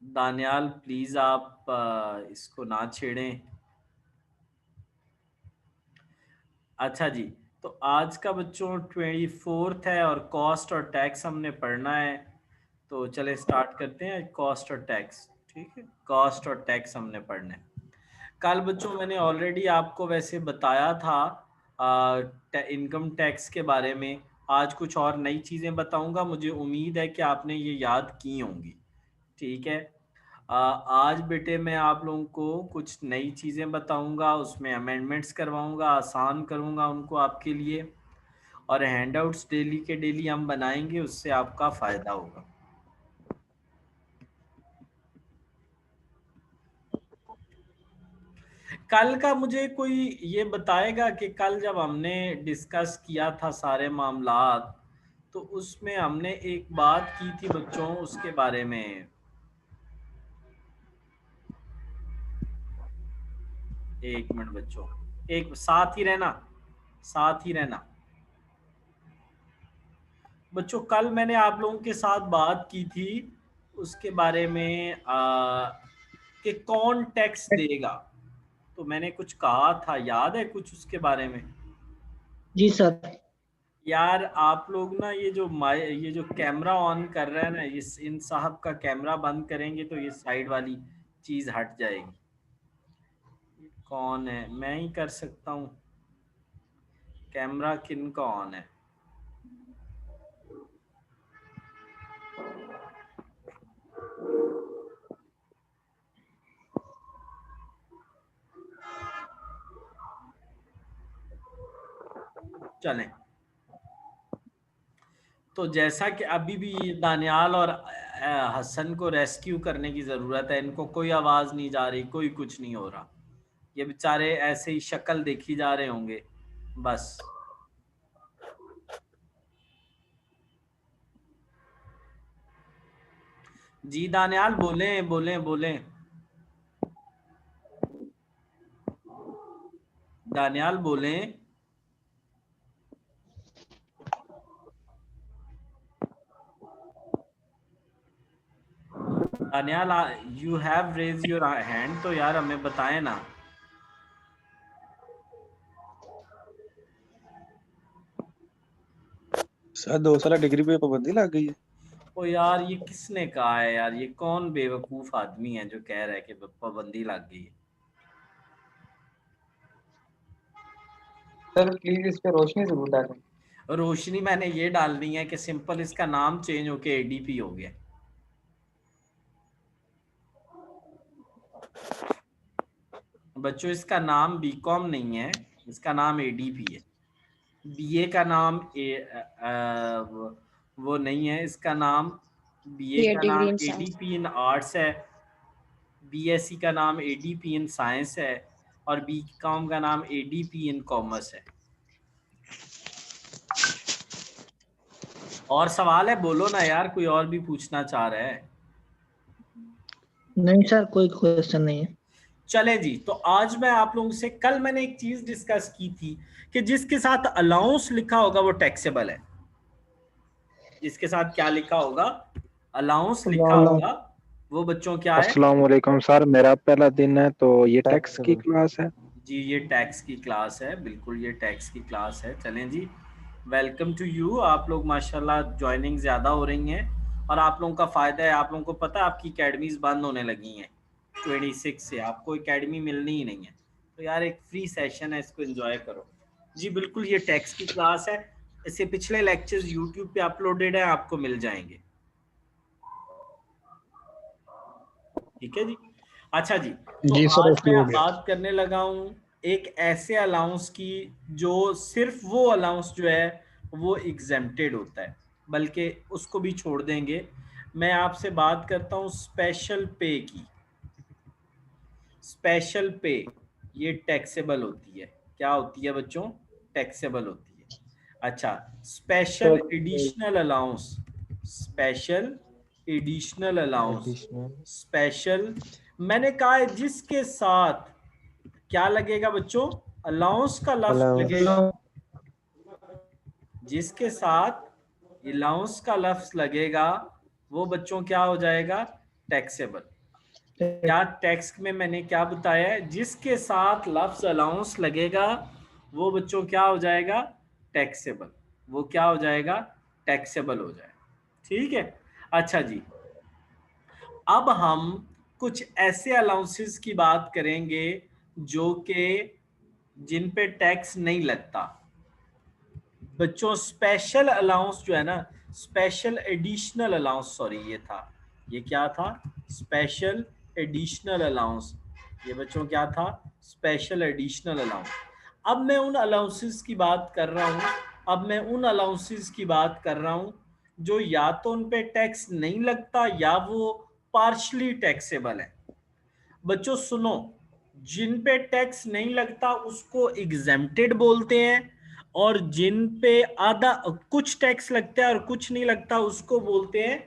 Daniyal please आप इसको ना छेड़ें। अच्छा जी, तो आज का बच्चों 24th है और कॉस्ट और टैक्स हमने पढ़ना है। तो चले स्टार्ट करते हैं कॉस्ट और टैक्स। ठीक है, कॉस्ट और टैक्स हमने पढ़ना है। कल बच्चों मैंने ऑलरेडी आपको वैसे बताया था इनकम टैक्स के बारे में। आज कुछ और नई चीज़ें बताऊंगा, मुझे उम्मीद है कि आपने ये याद की होंगी। ठीक है। आज बेटे मैं आप लोगों को कुछ नई चीज़ें बताऊंगा, उसमें अमेंडमेंट्स करवाऊंगा, आसान करूंगा उनको आपके लिए। और हैंडआउट्स डेली के डेली हम बनाएंगे, उससे आपका फ़ायदा होगा। कल का मुझे कोई ये बताएगा कि कल जब हमने डिस्कस किया था सारे मामलात, तो उसमें हमने एक बात की थी बच्चों उसके बारे में। एक मिनट बच्चों, एक साथ ही रहना, साथ ही रहना बच्चों। कल मैंने आप लोगों के साथ बात की थी उसके बारे में कि कौन टैक्स देगा। तो मैंने कुछ कहा था, याद है कुछ उसके बारे में? जी सर। यार आप लोग ना ये जो कैमरा ऑन कर रहा है ना, इस इन साहब का कैमरा बंद करेंगे तो ये साइड वाली चीज हट जाएगी। कौन है? मैं ही कर सकता हूँ। कैमरा किन का ऑन है? चलें, तो जैसा कि अभी भी दानियाल और हसन को रेस्क्यू करने की ज़रूरत है। इनको कोई आवाज़ नहीं जा रही, कोई कुछ नहीं हो रहा। ये बेचारे ऐसे ही शक्ल देखी जा रहे होंगे बस। जी दानियाल बोलें बोलें बोलें। दानियाल बोलें। Daniyal you have raise your hand, तो यार हमें बताएं ना। सर 2 साल डिग्री पे पाबंदी लग गई है। ओ यार ये किसने कहा है यार? ये कौन बेवकूफ आदमी है जो कह रहा है कि पाबंदी लग गई है? सर प्लीज इस पे रोशनी जरूर डालें। रोशनी मैंने ये डालनी है कि सिंपल इसका नाम चेंज होके एडीपी हो गया। बच्चों इसका नाम बीकॉम नहीं है, इसका नाम एडीपी है। बीए का नाम वो नहीं है, इसका नाम बीए का डिग्री नाम in science. ADP in arts है। बीएससी का नाम एडीपी इन साइंस है। और बीकॉम का नाम एडीपी इन कॉमर्स है। और सवाल है? बोलो ना यार, कोई और भी पूछना चाह रहा है? नहीं सर, कोई क्वेश्चन नहीं है। चले जी, तो आज मैं आप लोगों से, कल मैंने एक चीज डिस्कस की थी कि जिसके साथ अलाउंस लिखा होगा वो टैक्सेबल है। जिसके साथ क्या लिखा होगा? अलाउंस लिखा होगा, वो बच्चों क्या है? अस्सलाम वालेकुम सर, मेरा पहला दिन है तो ये टैक्स की क्लास है। जी ये टैक्स की क्लास है, बिल्कुल ये टैक्स की क्लास है। चलें जी, वेलकम टू यू। आप लोग माशाल्लाह ज्वाइनिंग ज़्यादा हो रही हैं और आप लोगों का फ़ायदा है। आप लोगों को पता है आपकी अकेडमीज़ बंद होने लगी हैं 26 से, आपको अकेडमी मिलनी ही नहीं है। तो यार एक फ्री सेशन है, इसको एंजॉय करो। जी बिल्कुल ये टैक्स की क्लास है। इससे पिछले लेक्चर्स यूट्यूब पे अपलोडेड है, आपको मिल जाएंगे। ठीक है जी। अच्छा जी, तो जी सर, आज ओके मैं हो गया। बात करने लगा हूँ एक ऐसे अलाउंस की जो सिर्फ वो अलाउंस जो है वो एग्जेम्प्टेड होता है, बल्कि उसको भी छोड़ देंगे। मैं आपसे बात करता हूँ स्पेशल पे की। स्पेशल पे ये टैक्सेबल होती है। क्या होती है बच्चों? टैक्सेबल होती है। अच्छा, special additional allowance, special additional allowance, special, मैंने कहा है जिसके साथ क्या लगेगा बच्चों? अलाउंस का लफ्ज लगेगा। जिसके साथ अलाउंस का लफ्ज लगेगा वो बच्चों क्या हो जाएगा, टैक्सेबल। या टैक्स में मैंने क्या बताया है, जिसके साथ लफ्ज अलाउंस लगेगा वो बच्चों क्या हो जाएगा, टैक्सेबल। वो क्या हो जाएगा, टैक्सेबल हो जाएगा। ठीक है। अच्छा जी, अब हम कुछ ऐसे अलाउंसेस की बात करेंगे जो कि जिन पे टैक्स नहीं लगता। बच्चों स्पेशल अलाउंस जो है ना, स्पेशल एडिशनल अलाउंस, सॉरी ये था, ये क्या था, स्पेशल एडिशनल अलाउंस। ये बच्चों क्या था, स्पेशल एडिशनल अलाउंस। अब मैं उन अलाउंसेस की बात कर रहा हूँ, अब मैं उन अलाउंसेस की बात कर रहा हूँ जो या तो उन पे टैक्स नहीं लगता या वो पार्शली टैक्सेबल है। बच्चों सुनो, जिन पे टैक्स नहीं लगता उसको एग्जेम्प्टेड बोलते हैं, और जिन पे आधा कुछ टैक्स लगता है और कुछ नहीं लगता उसको बोलते हैं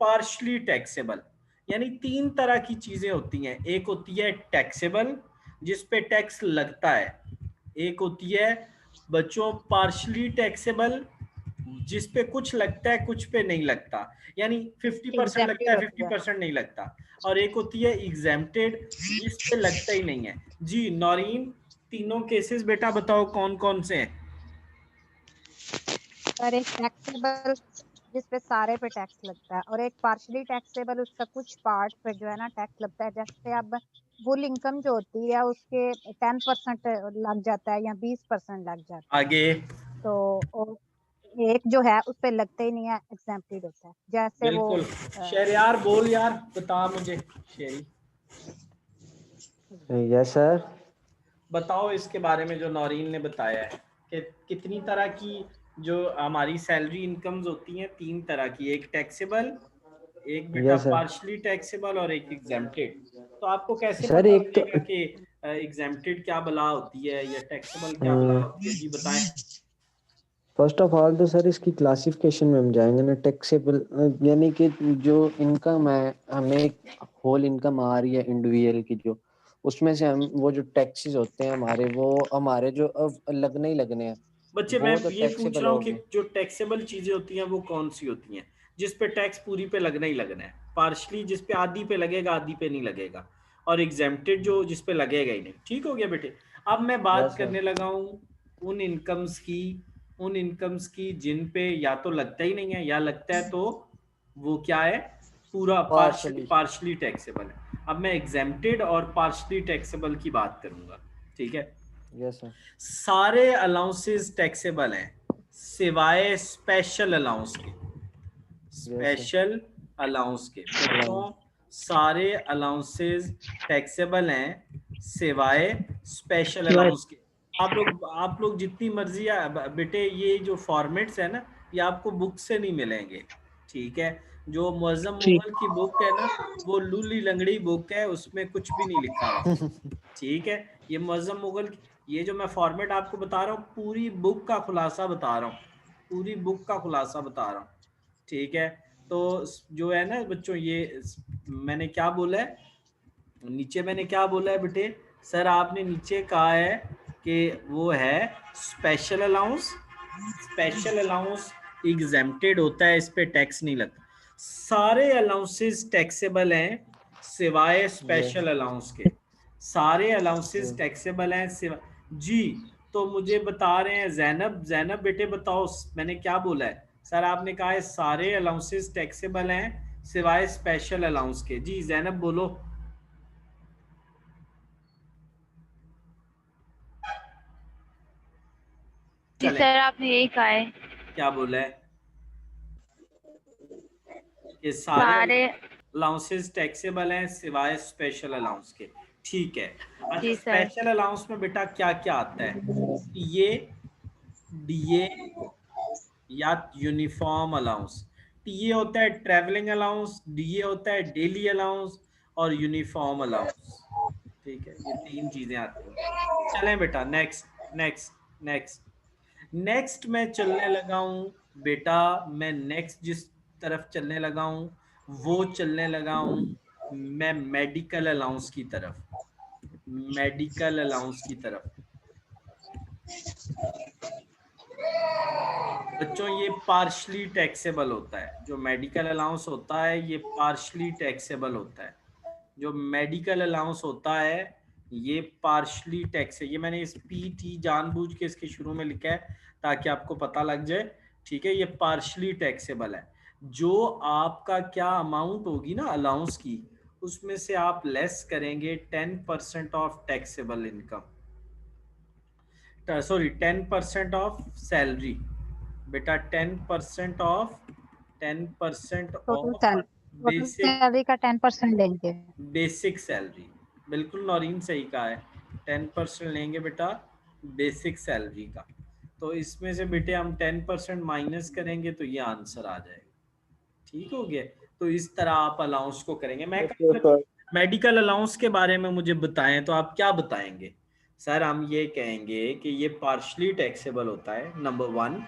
पार्शली टैक्सेबल। यानी तीन तरह की चीजें होती हैं, एक होती है टैक्सेबल जिस पे टैक्स लगता है, एक होती है बच्चों पार्शली टैक्सेबल जिस पे कुछ लगता है कुछ पे नहीं लगता, यानी 50% लगता है 50% नहीं लगता, और एक होती है एग्जेम्प्टेड जिस पे लगता ही नहीं है। जी नौरीन, तीनों केसेस बेटा बताओ कौन कौन से हैं। और एक टैक्सेबल जिस पे सारे पे टैक्स लगता है, और एक पार्शली टैक्सेबल उसका कुछ पार्ट पे जो है ना टैक्स लगता है। जैसे अब फुल इनकम जो होती है उसके 10% लग जाता है या 20% लग जाता है। आगे तो और एक जो है उस पे लगता ही नहीं है, एग्जेम्प्टेड होता है। जैसे वो बिल्कुल। शहरयार बोल यार, बता मुझे शेरी, यस सर। बताओ इसके बारे में जो नौरीन ने बताया है कि कितनी तरह की जो हमारी सैलरी इनकम्स होती हैं, तीन तरह की, एक टैक्सेबल, एक बेटा यस सर। पार्शली टैक्सेबल और एक एग्जेम्प्टेड। तो आपको कैसे सर पता एक तो लगेगा कि एग्जेम्प्टेड क्या बला होती है या टैक्सेबल क्या बला होती है, जी बताएं। फर्स्ट ऑफ ऑल तो सर इसकी क्लासिफिकेशन में हम जाएंगे ना, टैक्सेबल यानी कि जो इनकम है, हमें होल इनकम आ रही है इंडिविजुअल की, जो उसमें से हम वो जो टैक्सेस होते हैं हमारे, वो हमारे जो अब लगने ही लगने हैं, बच्चे मैं वो तो ये पूछ टैक्सेबल रहा हूँ हो कि गए। जो टैक्सेबल चीजें होती हैं वो कौन सी होती हैं, जिस पे टैक्स पूरी पे लगना ही लगना है, पार्शली जिस पे आधी पे लगेगा आधी पे नहीं लगेगा, और एग्जेम्प्टेड जो जिस पे लगेगा ही नहीं। ठीक हो गया बेटे। अब मैं बात यस सर। करने लगा हूँ उन इनकम्स की, उन इनकम्स की जिन पे या तो लगता ही नहीं है या लगता है तो वो क्या है, पूरा पार्शली पार्शली। पार्शली टैक्सेबल है। अब मैं एग्जेम्प्टेड और पार्शली टैक्सेबल की बात करूंगा। ठीक है। Yes sir. सारे अलाउंसेस टैक्सेबल हैं सिवाय स्पेशल अलाउंस के, यस सर। स्पेशल अलाउंस के। बच्चों सारे अलाउंसेस टैक्सेबल हैं सिवाय स्पेशल अलाउंस के। आप लोग जितनी मर्जी बेटे, ये जो फॉर्मेट्स है ना ये आपको बुक से नहीं मिलेंगे। ठीक है। जो मुअज्जम ठीक। मुगल की बुक है ना वो लूली लंगड़ी बुक है, उसमें कुछ भी नहीं लिखा हुआ। ठीक है। ये मुअज्जम मुगल की, ये जो मैं फॉर्मेट आपको बता रहा हूँ पूरी बुक का खुलासा बता रहा हूँ, पूरी बुक का खुलासा बता रहा हूँ। ठीक है। तो जो है ना बच्चों, ये मैंने क्या बोला है, नीचे मैंने क्या बोला है बेटे, सर आपने नीचे कहा है कि वो है special allowance, special allowance exempted होता है, इस पे टैक्स नहीं लगता। सारे अलाउंसेस टैक्सेबल हैं सिवाय स्पेशल अलाउंस के, सारे अलाउंसेस टैक्सेबल हैं सिवाय। जी तो मुझे बता रहे हैं जैनब, जैनब बेटे बताओ मैंने क्या बोला है। सर आपने कहा है सारे अलाउंसेस टैक्सेबल हैं सिवाय स्पेशल अलाउंस के। जी जैनब बोलो। जी चले, सर आपने यही कहा है, क्या बोला है कि सारे सारे। अलाउंसेस टैक्सेबल हैं सिवाय स्पेशल अलाउंस के। ठीक है। अच्छा जी सर। स्पेशल अलाउंस में बेटा क्या क्या आता है, ये डीए या यूनिफॉर्म अलाउंस। टीए होता है ट्रैवलिंग अलाउंस, डीए होता है डेली अलाउंस, और यूनिफॉर्म अलाउंस। ठीक है, ये तीन चीजें आती हैं। चलें बेटा नेक्स्ट नेक्स्ट नेक्स्ट नेक्स्ट मैं चलने लगा हूं बेटा, मैं नेक्स्ट जिस तरफ चलने लगा हूं वो चलने लगा हूं मैं मेडिकल अलाउंस की तरफ, मेडिकल अलाउंस की तरफ। बच्चों ये पार्शली टैक्सेबल होता है, जो मेडिकल अलाउंस होता है ये पार्शली टैक्सेबल होता है। जो मेडिकल अलाउंस होता है ये पार्शली टैक्स है। ये मैंने इस पीटी जानबूझ के इसके शुरू में लिखा है ताकि आपको पता लग जाए, ठीक है। ये पार्शली टैक्सेबल है। जो आपका क्या अमाउंट होगी ना अलाउंस की, उसमें से आप लेस करेंगे 10% of taxable income, sorry 10% of salary बेटा, 10% ऑफ टोटल बेसिक सैलरी का 10% लेंगे। बेसिक सैलरी, बिल्कुल नौरीन सही कहा है, 10% लेंगे बेटा बेसिक सैलरी का। तो इसमें से बेटे हम 10% माइनस करेंगे तो ये आंसर आ जाएगा, ठीक हो गया। तो इस तरह आप अलाउंस को करेंगे। मैं मेडिकल अलाउंस के बारे में मुझे बताएं तो आप क्या बताएंगे? सर हम ये कहेंगे कि ये पार्शली टैक्सेबल होता है, नंबर 1।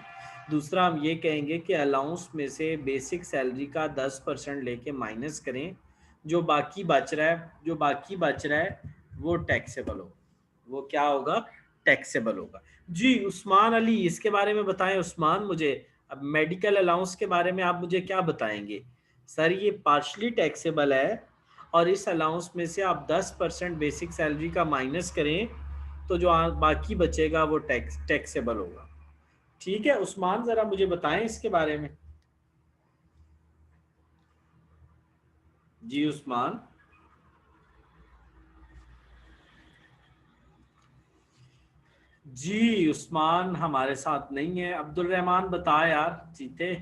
दूसरा हम ये कहेंगे कि अलाउंस में से बेसिक सैलरी का 10% लेके माइनस करें, जो बाकी बच रहा है वो टैक्सेबल होगा। वो क्या होगा? टैक्सेबल होगा। जी उस्मान अली, इसके बारे में बताएं उस्मान मुझे। अब मेडिकल अलाउंस के बारे में आप मुझे क्या बताएंगे? सर ये पार्शली टैक्सेबल है और इस अलाउंस में से आप 10% बेसिक सैलरी का माइनस करें तो जो बाकी बचेगा वो टैक्सेबल होगा, ठीक है। उस्मान जरा मुझे बताएं इसके बारे में। जी उस्मान, जी उस्मान हमारे साथ नहीं है। अब्दुल रहमान बता यार, जीते।